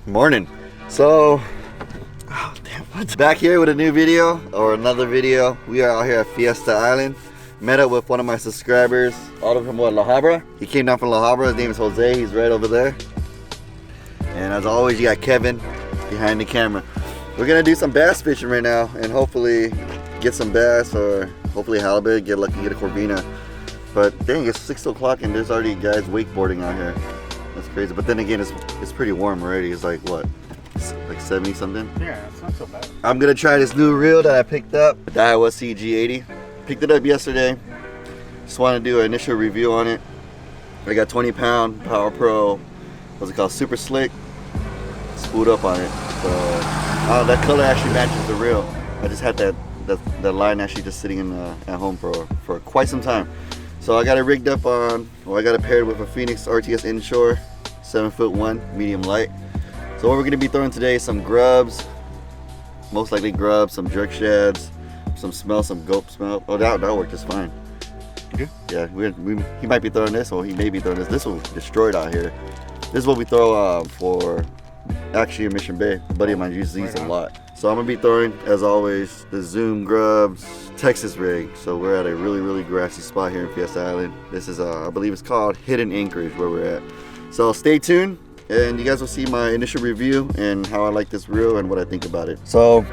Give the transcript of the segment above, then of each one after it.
Morning. So, back here with a new video or another video. We are out here at Fiesta Island. Met up with one of my subscribers, all of from what, La Habra? He came down from La Habra. His name is Jose. He's right over there. And as always, you got Kevin behind the camera. We're gonna do some bass fishing right now and hopefully get some bass or hopefully halibut, get lucky, get a corvina. But dang, it's 6 o'clock and there's already guys wakeboarding out here. That's crazy. But then again, it's pretty warm already. It's like what? Like 70 something? Yeah, it's not so bad. I'm gonna try this new reel that I picked up, Daiwa CG80. Picked it up yesterday. Just want to do an initial review on it. I got 20-pound Power Pro, what's it called, Super Slick, spooled up on it. So that color actually matches the reel. I just had that line actually just sitting in at home for quite some time. So I got it rigged up on, well, I got it paired with a Phenix RTS Inshore, 7'1", medium light. So what we're gonna be throwing today is some grubs, most likely grubs, some jerk shads, some goat smell. Oh, that'll work just fine. Okay. Yeah, he might be throwing this, or he may be throwing this. This one's destroyed out here. This is what we throw for actually in Mission Bay. A buddy of mine uses these a lot. So I'm gonna be throwing, as always, the Zoom grubs Texas rig. So we're at a really grassy spot here in Fiesta Island. This is I believe it's called Hidden Anchorage where we're at. So stay tuned and you guys will see my initial review and how I like this reel and what I think about it. So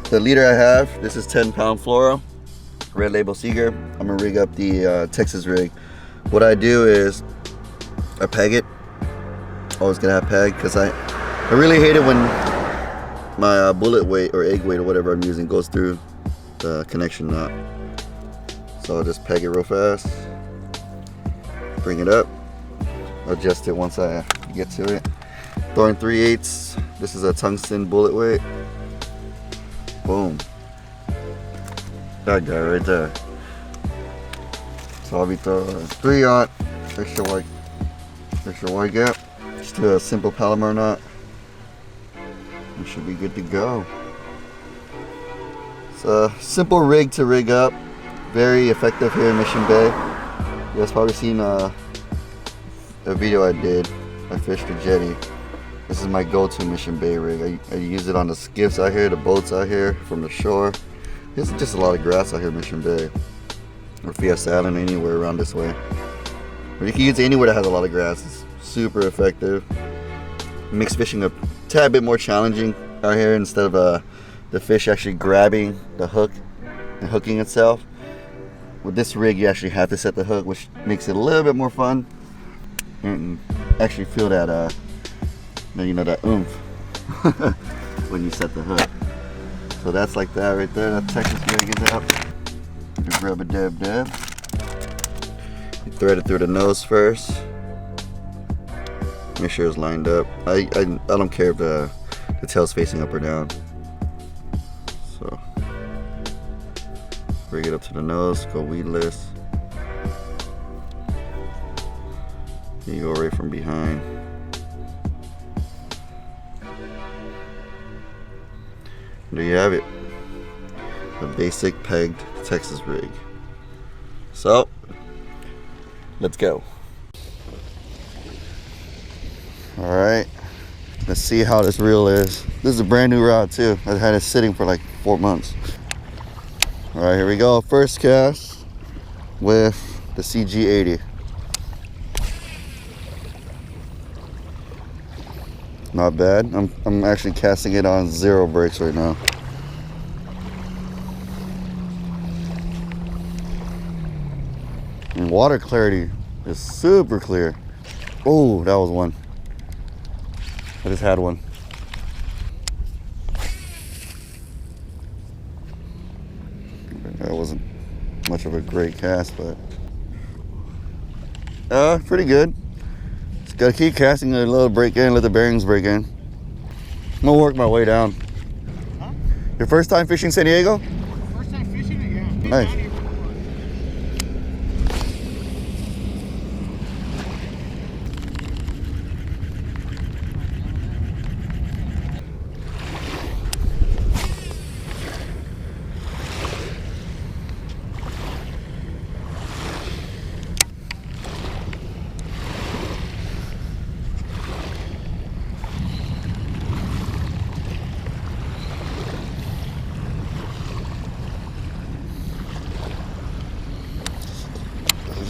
the leader I have, this is 10-pound fluoro, red label Seaguar. I'm gonna rig up the Texas rig. What I do is I peg it. Always gonna have peg because I really hate it when my bullet weight or egg weight or whatever I'm using goes through the connection knot. So I'll just peg it real fast, bring it up, adjust it once I get to it. Throwing 3/8. This is a tungsten bullet weight. Boom. That guy right there. So I'll be throwing 3/0, extra wide gap. Just do a simple Palomar knot. We should be good to go. It's a simple rig to rig up. Very effective here in Mission Bay. You guys probably seen a video I did. I fished a jetty. This is my go-to Mission Bay rig. I use it on the skiffs out here, the boats out here from the shore. There's just a lot of grass out here in Mission Bay. Or Fiesta Island, anywhere around this way. But you can use it anywhere that has a lot of grass. It's super effective. Makes fishing a tad bit more challenging out here instead of the fish actually grabbing the hook and hooking itself. With this rig, you actually have to set the hook, which makes it a little bit more fun and actually feel that that oomph when you set the hook. So that's like that right there. That Texas rig is out. You grab a dab. You thread it through the nose first. Make sure it's lined up. I don't care if the tail's facing up or down. So bring it up to the nose, go weedless. You go right from behind. There you have it. The basic pegged Texas rig. So let's go. All right, let's see how this reel is. This is a brand new rod too. I had it sitting for like 4 months. All right, here we go. First cast with the CG80. Not bad. I'm actually casting it on 0 brakes right now. And water clarity is super clear. Oh, that was one. I just had one. That wasn't much of a great cast, but pretty good. Just gotta keep casting a little break in, let the bearings break in. I'm gonna work my way down. Huh? Your first time fishing San Diego? First time fishing it, yeah. Nice.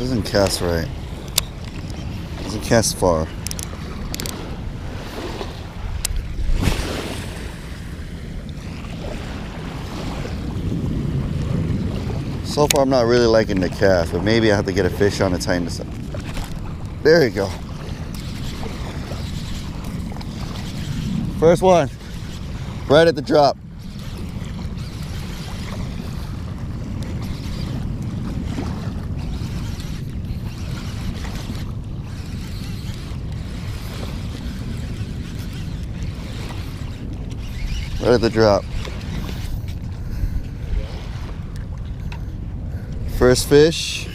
doesn't cast right. Doesn't cast far. So far I'm not really liking the cast, but maybe I have to get a fish on to tighten this up. There you go. First one, right at the drop. Right at the drop. First fish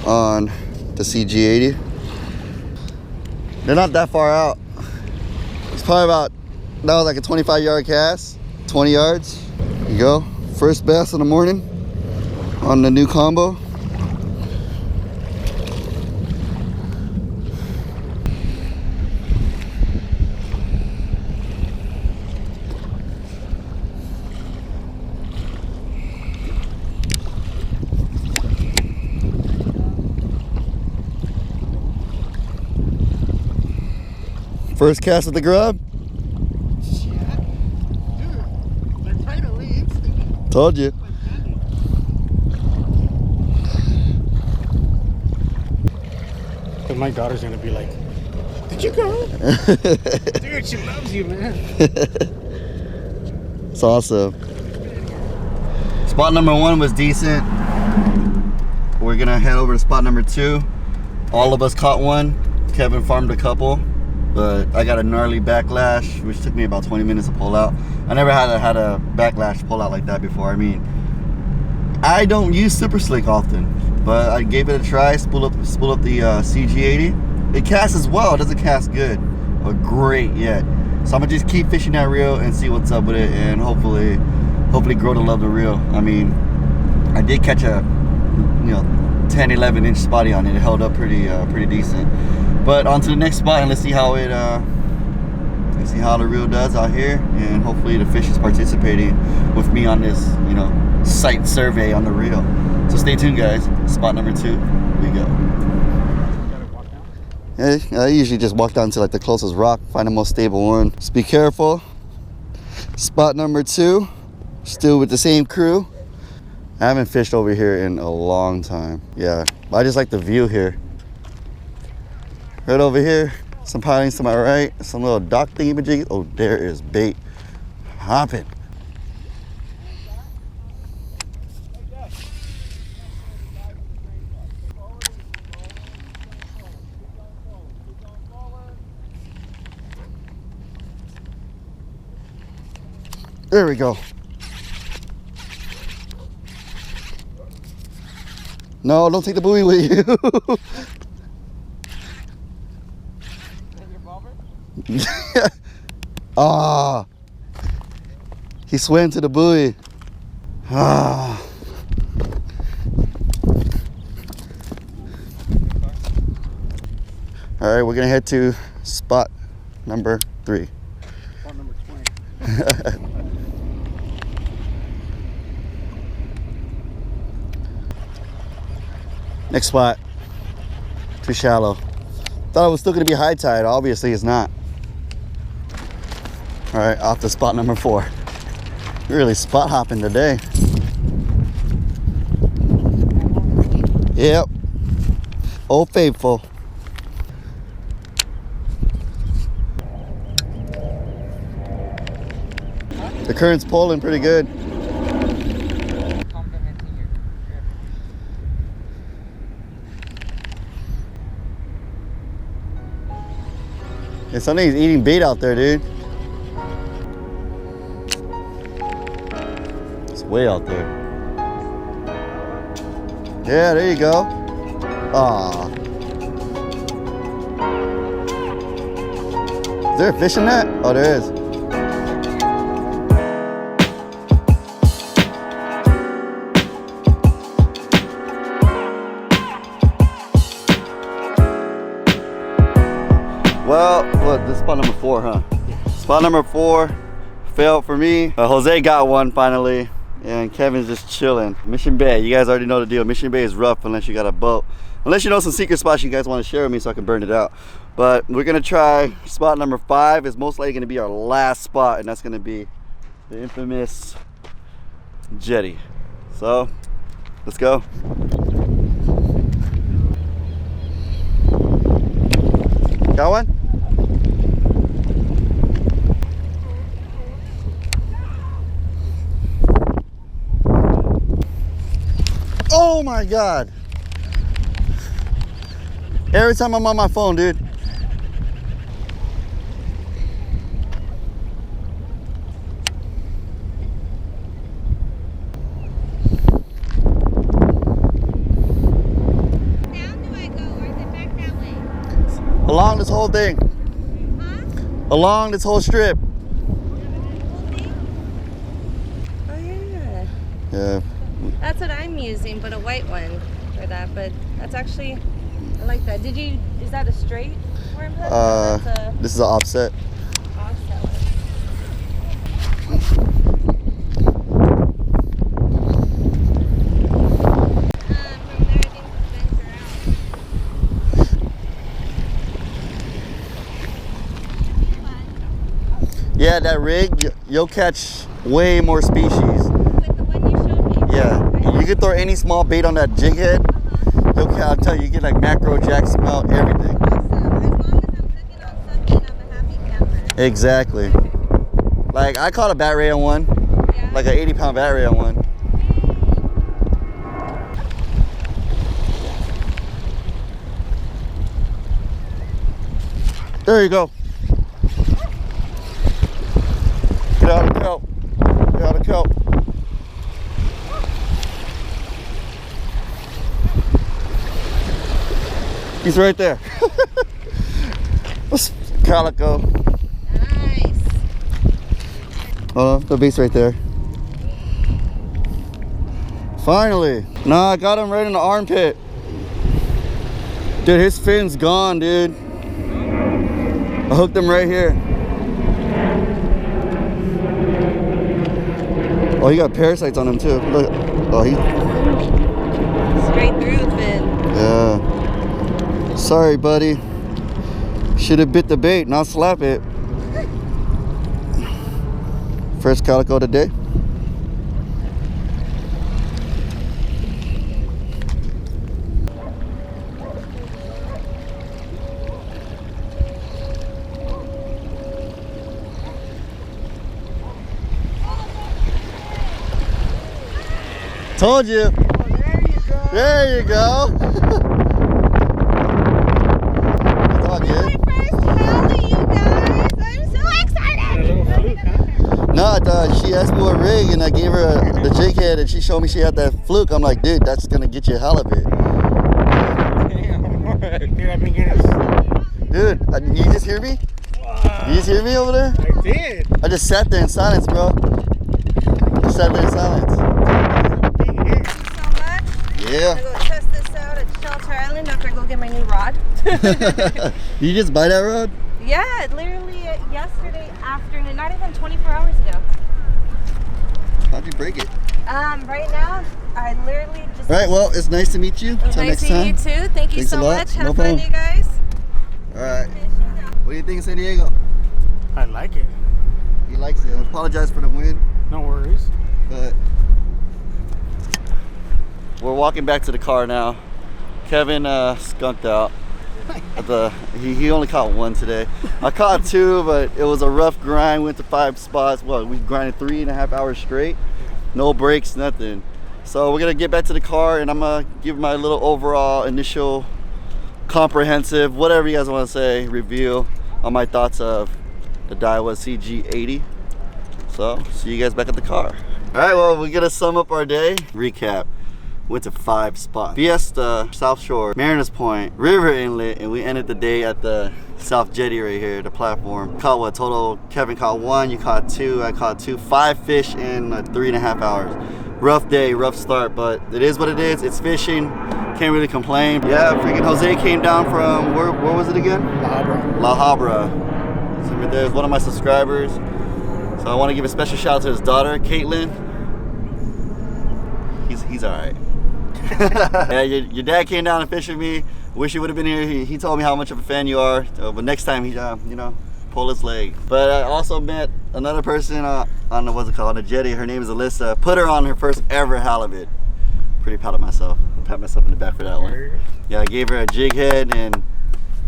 on the CG80. They're not that far out. It's probably about, that was like a 25-yard cast, 20 yards. There you go. First bass in the morning on the new combo. First cast with the grub. Shit. Dude, they're trying to re-instigate. Told you. But my daughter's gonna be like, did you go? Dude, she loves you, man. It's awesome. Spot number 1 was decent. We're gonna head over to spot number 2. All of us caught one. Kevin farmed a couple. But I got a gnarly backlash, which took me about 20 minutes to pull out. I never had a backlash pull out like that before. I mean, I don't use Super Slick often, but I gave it a try. Spool up the CG80. It casts as well. It doesn't cast good or great yet. So I'm gonna just keep fishing that reel and see what's up with it, and hopefully grow to love the reel. I mean, I did catch a 10, 11 inch spotty on it. It held up pretty decent. But on to the next spot, and let's see how the reel does out here, and hopefully the fish is participating with me on this, site survey on the reel. So stay tuned, guys. Spot number 2, we go. Yeah, I usually just walk down to like the closest rock, find the most stable one. Just be careful. Spot number 2, still with the same crew. I haven't fished over here in a long time. Yeah, I just like the view here. Right over here, some pilings to my right, some little dock thingy-majiggy. Oh, there is bait hopping. There we go. No, don't take the buoy with you. Ah, he swam to the buoy. Ah. All right, we're gonna head to spot number 3. Spot number 20. Next spot, too shallow. Thought it was still gonna be high tide. Obviously, it's not. All right, off to spot number 4. We're really spot hopping today. Yep. Old Faithful. The current's pulling pretty good. Yeah, something's eating bait out there, dude. It's way out there. Yeah, there you go. Aw. Is there a fish in that? Oh, there is. Well, what, this is spot number 4, huh? Yeah. Spot number 4 failed for me. Jose got one finally. and Kevin's just chilling. Mission Bay, you guys already know the deal. Mission Bay is rough unless you got a boat. Unless you know some secret spots you guys want to share with me so I can burn it out. But we're gonna try spot number 5. It's most likely gonna be our last spot, and that's gonna be the infamous jetty. So let's go. Got one? Oh my God. Every time I'm on my phone, dude. Down do I go, or is it back that way? Along this whole thing. Huh? Along this whole strip. Whole thing? Oh yeah. Yeah. That's what I'm using, but a white one for that. But that's actually, I like that. Is that a straight worm hook? Or that's a This is an offset. offset one? From there, I think the bends are out. Yeah, that rig, you'll catch way more species. With the one you showed me? Yeah. You can throw any small bait on that jig head. I'll tell you, you get like macro, jack, smelt, everything. Awesome. As long as I'm cooking on something, I'm a happy camper. Exactly. Like I caught a bat ray on one, Yeah. like an 80-pound bat ray on one. There you go. Get out of the kelp. Get out of the kelp. He's right there. Calico. Nice. Hold on, the bait's right there. Finally. Nah, I got him right in the armpit. Dude, his fin's gone, dude. I hooked him right here. Oh, he got parasites on him too. Look. Oh, he. Straight through, Finn. Yeah. Sorry, buddy. Should have bit the bait, not slap it. First calico today. Told you. Oh, there you go. There you go. It's all good. My first tally, you guys. I'm so excited. No, she asked me what rig, and I gave her the jig head, and she showed me she had that fluke. I'm like, dude, that's gonna get you a hell of it. Dude, I've been getting. Dude, you just hear me? You just hear me over there? I did. I just sat there in silence, bro. I sat there in silence. Big hit. Thank you so much. Yeah. I'm gonna go test this out at Shelter Island after I go get my new rod. Did you just buy that rod? Yeah, literally yesterday afternoon, not even 24 hours ago. How'd you break it? Right now, I literally just. All right, well, it's nice to meet you. Until Nice next to meet time. you too. Thank you Thanks a so lot. much. No Have problem. fun, you guys. All right. What do you think of San Diego? I like it. He likes it. I apologize for the wind, No worries. but we're walking back to the car now. Kevin skunked out. He only caught one today. I caught two, but it was a rough grind. Went to 5 spots. Well, we grinded 3.5 hours straight. No breaks, nothing. So we're gonna get back to the car, and I'm gonna give my little overall initial comprehensive, whatever you guys want to say, review on my thoughts of the Daiwa CG80. So see you guys back at the car. All right, well, we're gonna sum up our day. Recap. Went to 5 spots: Fiesta, South Shore, Mariners Point, River Inlet, and we ended the day at the South Jetty right here, the platform. Caught what total? Kevin caught 1, you caught 2, I caught 2. 5 fish in 3.5 hours. Rough day, rough start, but it is what it is. It's fishing. Can't really complain. Yeah, freaking Jose came down from where was it again? La Habra. So there's one of my subscribers. So I want to give a special shout out to his daughter, Caitlin. he's all right. Yeah, your dad came down and fished with me. Wish he would have been here. He told me how much of a fan you are. But next time, he you know, pull his leg. But I also met another person on the, what's it called, on the jetty. Her name is Alyssa. Put her on her first ever halibut. Pretty proud of myself. Pat myself in the back for that one. Yeah, I gave her a jig head and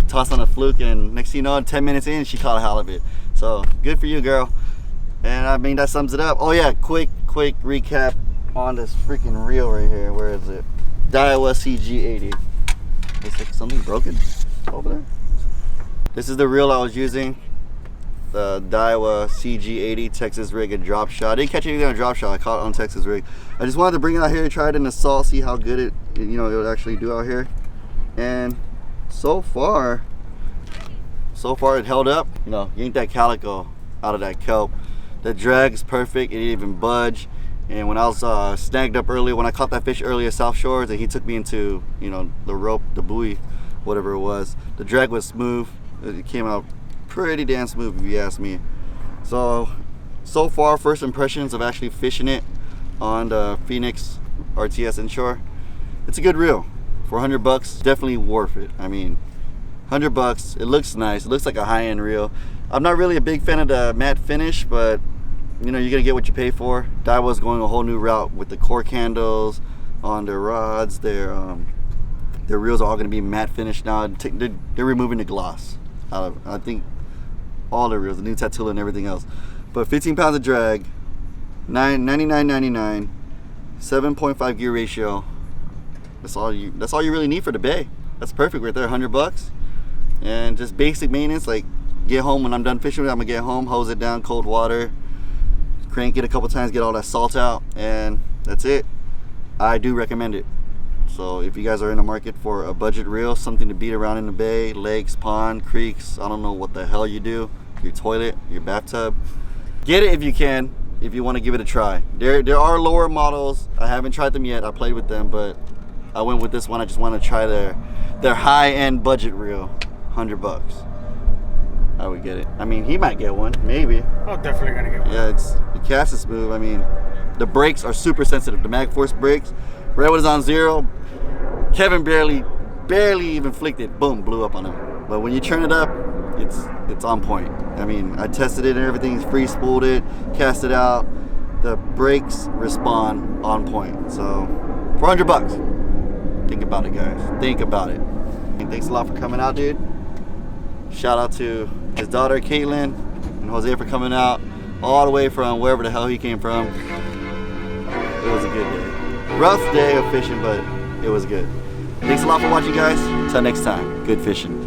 tossed on a fluke, and next thing you know, 10 minutes in, she caught a halibut. So good for you, girl. And I mean, that sums it up. Oh yeah, quick recap on this freaking reel right here. Where is it? Daiwa CG80. Looks like something broken over there. This is the reel I was using. The Daiwa CG80 Texas rig and drop shot. I didn't catch anything on drop shot. I caught it on Texas rig. I just wanted to bring it out here and try it in the salt, see how good it would actually do out here. And so far it held up. You know, yanked that calico out of that kelp. The drag's perfect. It didn't even budge. And when I was snagged up earlier, when I caught that fish earlier, South Shores, and he took me into, you know, the rope, the buoy, whatever it was, the drag was smooth. It came out pretty damn smooth, if you ask me. So far, first impressions of actually fishing it on the Phenix RTS Inshore. It's a good reel. For 100 bucks, definitely worth it. I mean, 100 bucks, it looks nice. It looks like a high-end reel. I'm not really a big fan of the matte finish, but you know, you're gonna get what you pay for. Daiwa's going a whole new route with the cork handles on their rods. Their reels are all gonna be matte finish now. They're removing the gloss out of, I think, all the reels, the new Tatula and everything else. But 15 pounds of drag, $99.99, 7.5 gear ratio. That's all you really need for the bay. That's perfect right there. 100 bucks, and just basic maintenance. Like, get home when I'm done fishing with it, I'm gonna get home, hose it down, cold water, crank it a couple times, get all that salt out, and that's it. I do recommend it. So if you guys are in the market for a budget reel, something to beat around in the bay, lakes, pond, creeks, I don't know what the hell you do, your toilet, your bathtub, get it if you can, if you want to give it a try. There are lower models. I haven't tried them yet. I played with them, but I went with this one. I just want to try their high-end budget reel. 100 bucks. I would get it. I mean, he might get one, maybe. Oh, definitely gonna get one. Yeah, the cast is smooth. I mean, the brakes are super sensitive. The Mag Force brakes. Redwood is on 0. Kevin barely even flicked it. Boom, blew up on him. But when you turn it up, it's on point. I mean, I tested it and everything. Free spooled it, cast it out. The brakes respond on point. So, for 100 bucks, think about it, guys. Think about it. And thanks a lot for coming out, dude. Shout out to his daughter Caitlin and Jose for coming out all the way from wherever the hell he came from. It was a good day. Rough day of fishing, but it was good. Thanks a lot for watching, guys. Until next time, good fishing.